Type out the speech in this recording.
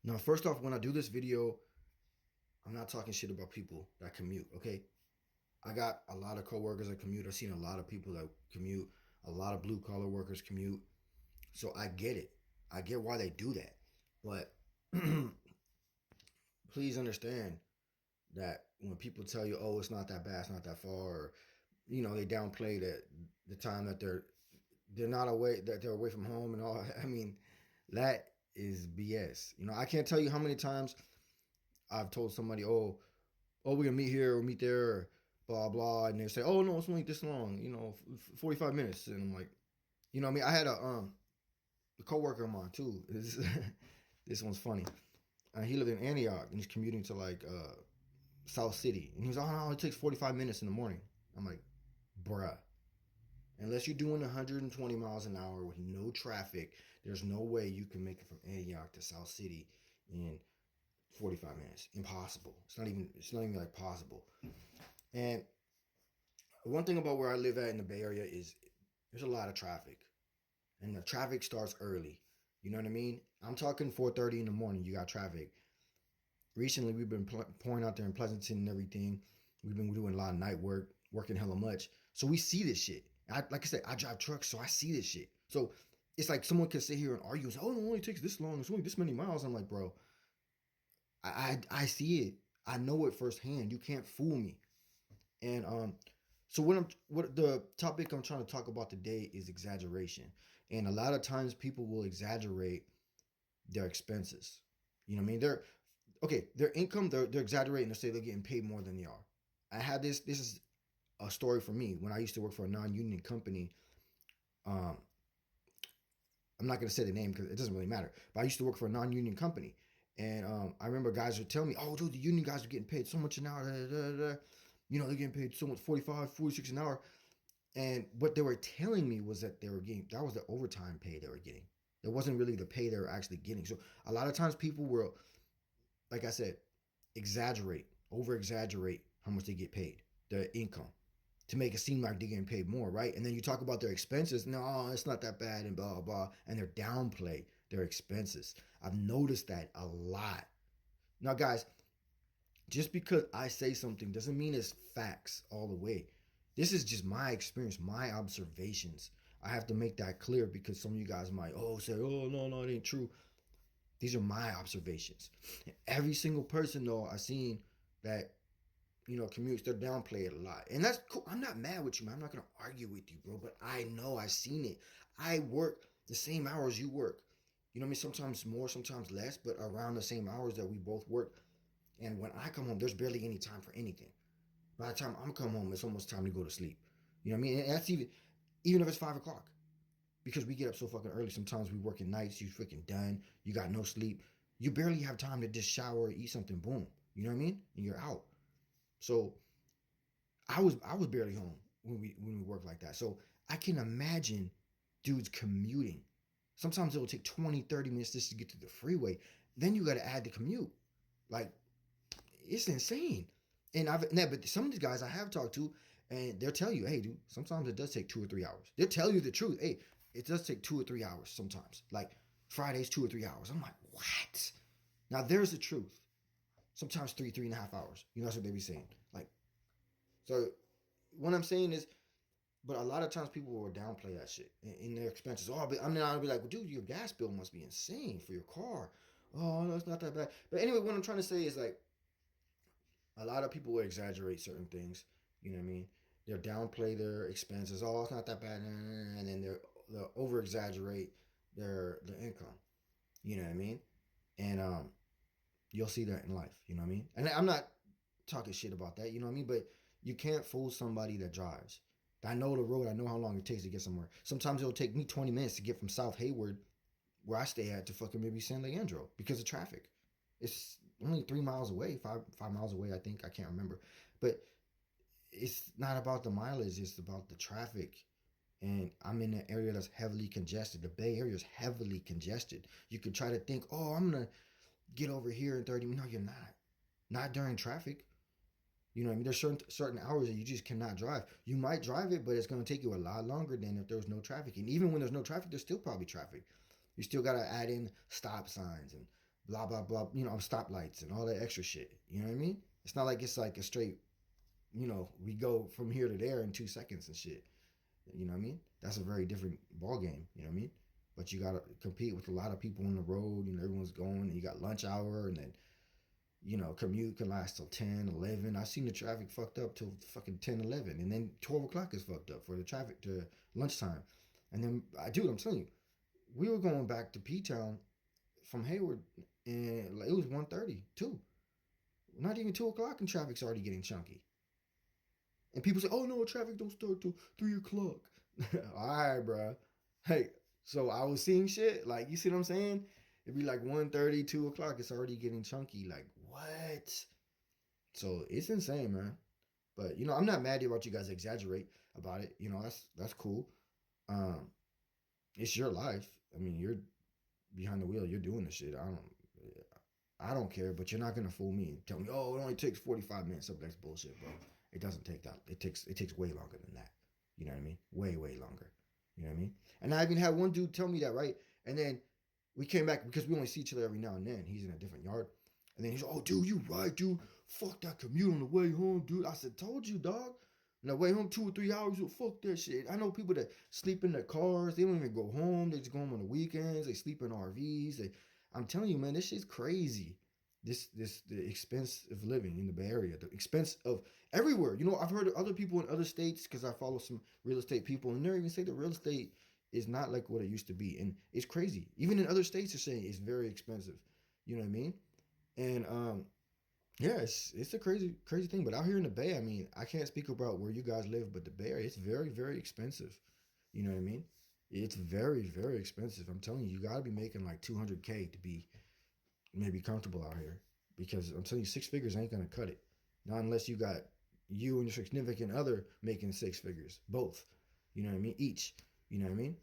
Now, first off, when I do this video, I'm not talking shit about people that commute, okay? I got a lot of coworkers that commute. I've seen a lot of people that commute. A lot of blue collar workers commute. So I get it. I get why they do that. But please understand that when people tell you, "Oh, it's not that bad, it's not that far," or they downplay the time that they're not away, that they're away from home and all. I mean, that is BS. I can't tell you how many times I've told somebody, "Oh, we're gonna meet here or meet there," or blah blah, and they say, "Oh no, it's only this long, 45 minutes," and I'm like, what I mean, I had a coworker of mine too. This one's funny. He lived in Antioch and he's commuting to like South City, and he was, "Oh no, it takes 45 minutes in the morning." I'm like, bruh. Unless you're doing 120 miles an hour with no traffic, there's no way you can make it from Antioch to South City in 45 minutes. Impossible. It's not even like possible. And one thing about where I live at in the Bay Area is there's a lot of traffic. And the traffic starts early. You know what I mean? I'm talking 4:30 in the morning, you got traffic. Recently we've been pouring out there in Pleasanton and everything. We've been doing a lot of night work, working hella much. So we see this shit. Like I said, I drive trucks, so I see this shit. So it's like someone can sit here and argue and say, "Oh, it only takes this long. It's only this many miles." I'm like, bro, I see it. I know it firsthand. You can't fool me. And so what the topic I'm trying to talk about today is exaggeration. And a lot of times people will exaggerate their expenses. You know what I mean? Their income, they're exaggerating to say they're getting paid more than they are. I had this is a story for me when I used to work for a non-union company. Um, I'm not gonna say the name because it doesn't really matter. But I used to work for a non-union company, and I remember guys would tell me, "Oh, dude, the union guys are getting paid so much an hour. Da, da, da, da. They're getting paid so much, 45, 46 an hour." And what they were telling me was that that was the overtime pay they were getting. It wasn't really the pay they were actually getting. So a lot of times people will, like I said, over exaggerate how much they get paid, their income, to make it seem like they're getting paid more, right? And then you talk about their expenses. No, it's not that bad, and blah, blah, blah. And they're downplay their expenses. I've noticed that a lot. Now, guys, just because I say something doesn't mean it's facts all the way. This is just my experience, my observations. I have to make that clear because some of you guys might say, "Oh no, it ain't true." These are my observations. And every single person though I've seen that commutes, they're downplay it a lot. And that's cool. I'm not mad with you, man. I'm not gonna argue with you, bro. But I know I've seen it. I work the same hours you work. You know what I mean? Sometimes more, sometimes less, but around the same hours that we both work. And when I come home, there's barely any time for anything. By the time I'm come home, it's almost time to go to sleep. You know what I mean? And that's even if it's 5 o'clock. Because we get up so fucking early. Sometimes we work at nights, you freaking done, you got no sleep. You barely have time to just shower, eat something, boom. You know what I mean? And you're out. So I was barely home when we work like that. So I can imagine dudes commuting. Sometimes it'll take 20, 30 minutes just to get to the freeway. Then you gotta add the commute. Like, it's insane. But some of these guys I have talked to, and they'll tell you, "Hey, dude, sometimes it does take 2 or 3 hours." They'll tell you the truth. Hey, it does take 2 or 3 hours sometimes. Like Fridays, 2 or 3 hours. I'm like, what? Now there's the truth. Sometimes 3.5 hours. That's what they be saying. Like, so what I'm saying is, but a lot of times people will downplay that shit in their expenses. I'll be like, "Well, dude, your gas bill must be insane for your car." "Oh, no, it's not that bad." But anyway, what I'm trying to say is like, a lot of people will exaggerate certain things. You know what I mean? They'll downplay their expenses. "Oh, it's not that bad," and then they'll over exaggerate their income. You know what I mean? And you'll see that in life. You know what I mean? And I'm not talking shit about that. You know what I mean? But you can't fool somebody that drives. I know the road. I know how long it takes to get somewhere. Sometimes it'll take me 20 minutes to get from South Hayward, where I stay at, to fucking maybe San Leandro because of traffic. It's only 3 miles away, 5 miles away, I think. I can't remember. But it's not about the mileage, it's about the traffic. And I'm in an area that's heavily congested. The Bay Area is heavily congested. You could try to think, "Oh, I'm gonna get over here in 30 minutes." No, you're not. Not during traffic. You know what I mean? There's certain hours that you just cannot drive. You might drive it, but it's gonna take you a lot longer than if there was no traffic. And even when there's no traffic, there's still probably traffic. You still gotta add in stop signs and blah blah blah. Stoplights and all that extra shit. You know what I mean? It's not like it's like a straight. We go from here to there in 2 seconds and shit. You know what I mean? That's a very different ball game. You know what I mean? But you gotta compete with a lot of people on the road. Everyone's going. And you got lunch hour, and then commute can last till 10, 11. I've seen the traffic fucked up till fucking 10, 11. And then 12 o'clock is fucked up for the traffic to lunchtime. And then, dude, I'm telling you, we were going back to P Town from Hayward, and like, it was 1:30, 2. Not even 2 o'clock, and traffic's already getting chunky. And people say, oh no, traffic don't start till 3 o'clock. All right, bro. Hey, so I was seeing shit. Like, you see what I'm saying? It'd be like 1:30, 2 o'clock. It's already getting chunky. Like, what? So it's insane, man. But I'm not mad about you guys exaggerate about it. That's cool. Um, it's your life. I mean, you're behind the wheel. You're doing the shit. I don't care. But you're not gonna fool me and tell me, oh, it only takes 45 minutes. So that's bullshit, bro. It doesn't take that. It takes way longer than that. You know what I mean? Way way longer. You know what I mean? And I even had one dude tell me that, right? And then we came back because we only see each other every now and then. He's in a different yard. And then he's like, oh, dude, you right, dude. Fuck that commute on the way home, dude. I said, told you, dog. On the way home, 2 or 3 hours, you fuck that shit. I know people that sleep in their cars. They don't even go home. They just go home on the weekends. They sleep in RVs. I'm telling you, man, this shit's crazy. The expense of living in the Bay Area, the expense of everywhere. I've heard of other people in other states because I follow some real estate people, and they even say the real estate is not like what it used to be, and it's crazy. Even in other states, they're saying it's very expensive. You know what I mean? And yeah, it's a crazy crazy thing. But out here in the Bay, I mean, I can't speak about where you guys live, but the Bay Area, it's very very expensive. You know what I mean? It's very very expensive. I'm telling you, you got to be making like 200K to be maybe comfortable out here, because I'm telling you, 6 figures ain't gonna cut it. Not unless you got you and your significant other making 6 figures, both. You know what I mean? Each. You know what I mean?